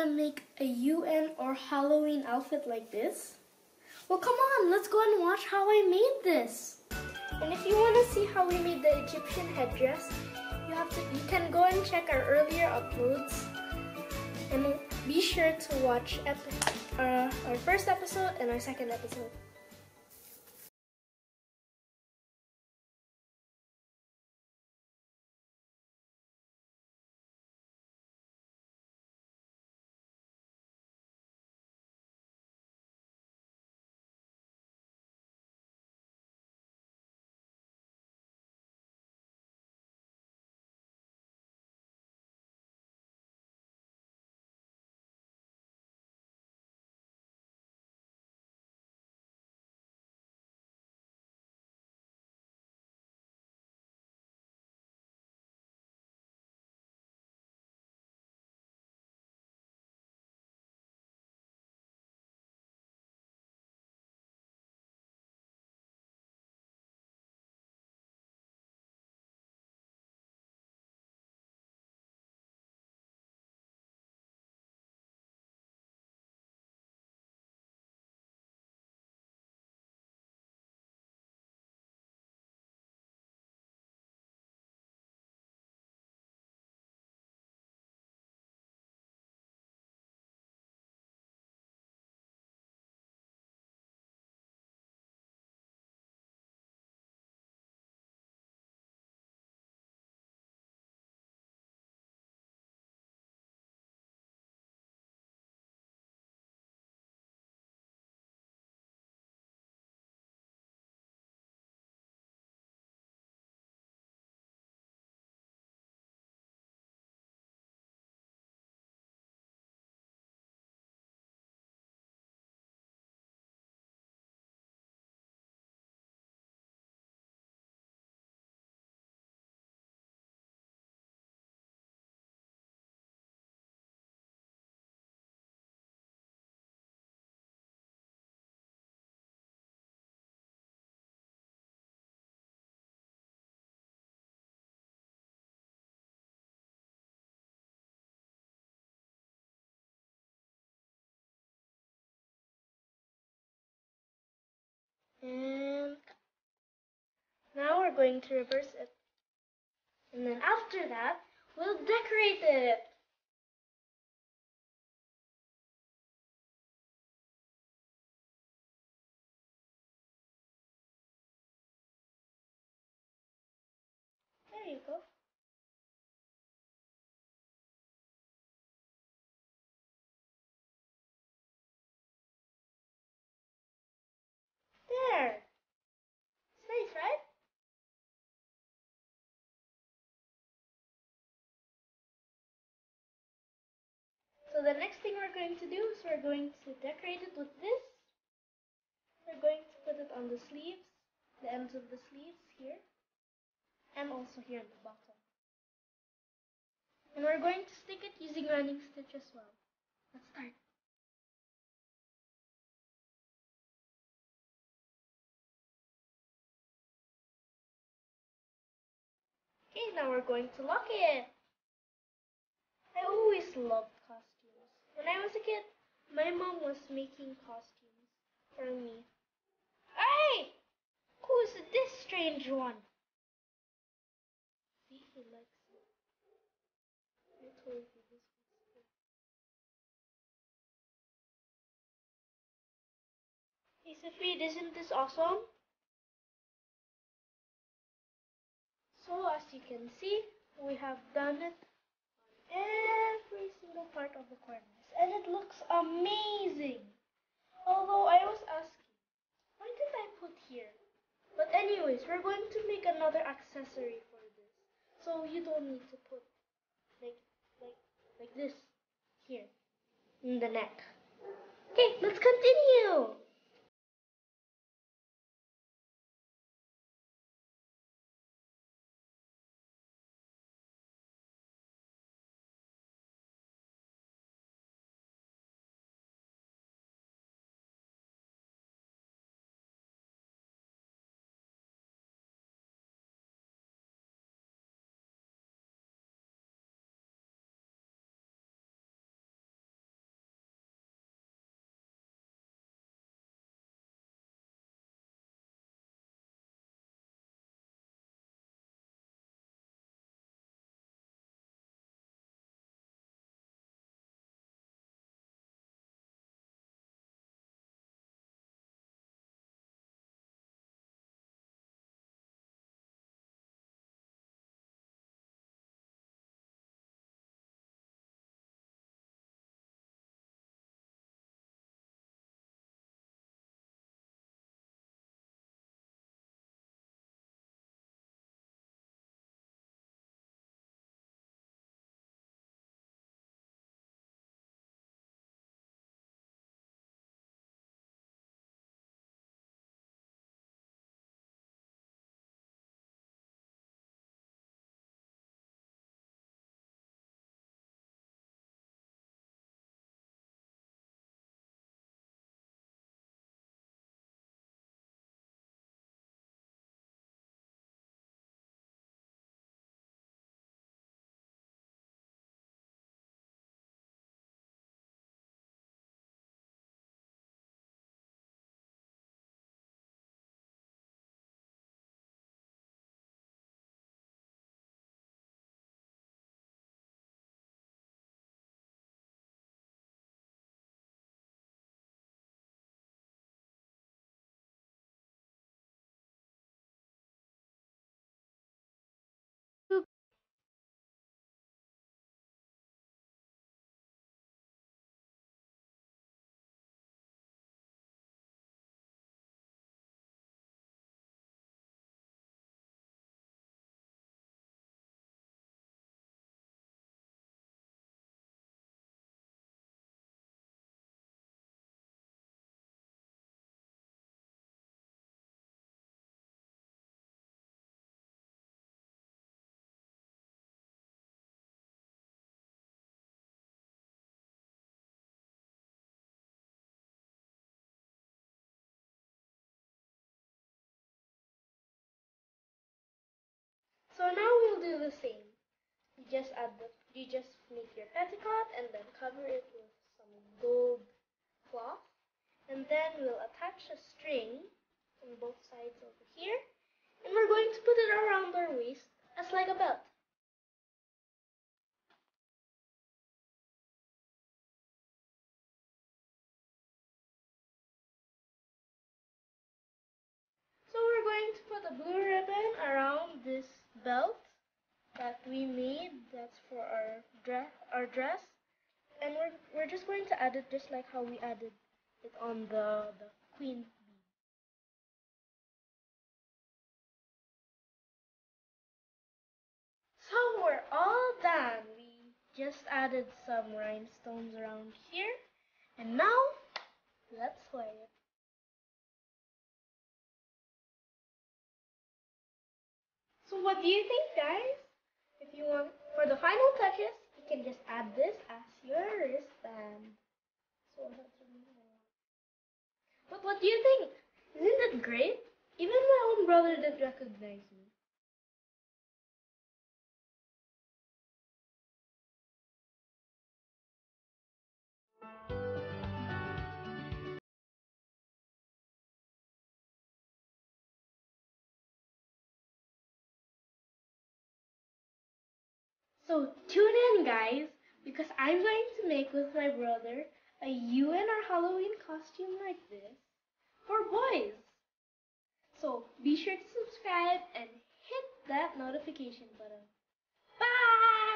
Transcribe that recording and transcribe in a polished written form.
to make a UN or Halloween outfit like this? Well, come on, let's go and watch how I made this. And if you want to see how we made the Egyptian headdress, you can go and check our earlier uploads. And be sure to watch our first episode and our second episode. And now we're going to reverse it. And then after that, we'll decorate it. There you go. There. It's nice, right? So the next thing we're going to do is we're going to decorate it with this. We're going to put it on the sleeves, the ends of the sleeves here, and also here at the bottom. And we're going to stick it using running stitch as well. Let's start. Okay, now we're going to lock it. I always loved costumes. When I was a kid, my mom was making costumes for me. Hey! Who's this strange one? See, he likes it. I told you this was good. Hey Sophie, isn't this awesome? So as you can see, we have done it on every single part of the corners. And it looks amazing. Although I was asking, why did I put here? But anyways, we're going to make another accessory for this. So you don't need to put like this here in the neck. Okay, let's continue. So now we'll do the same. You just make your petticoat and then cover it with some gold cloth. And then we'll attach a string on both sides over here. And we're going to put it around our waist as like a belt. So we're going to put a blue ribbon around this belt that we made. That's for our dress. And we're just going to add it just like how we added it on the queen bee. So we're all done. We just added some rhinestones around here. And now, let's wear it. So what do you think, guys? If you want, for the final touches, you can just add this as your wristband. So that's really nice. But what do you think? Isn't it great? Even my own brother didn't recognize me. So tune in, guys, because I'm going to make with my brother a you and our Halloween costume like this for boys. So be sure to subscribe and hit that notification button. Bye!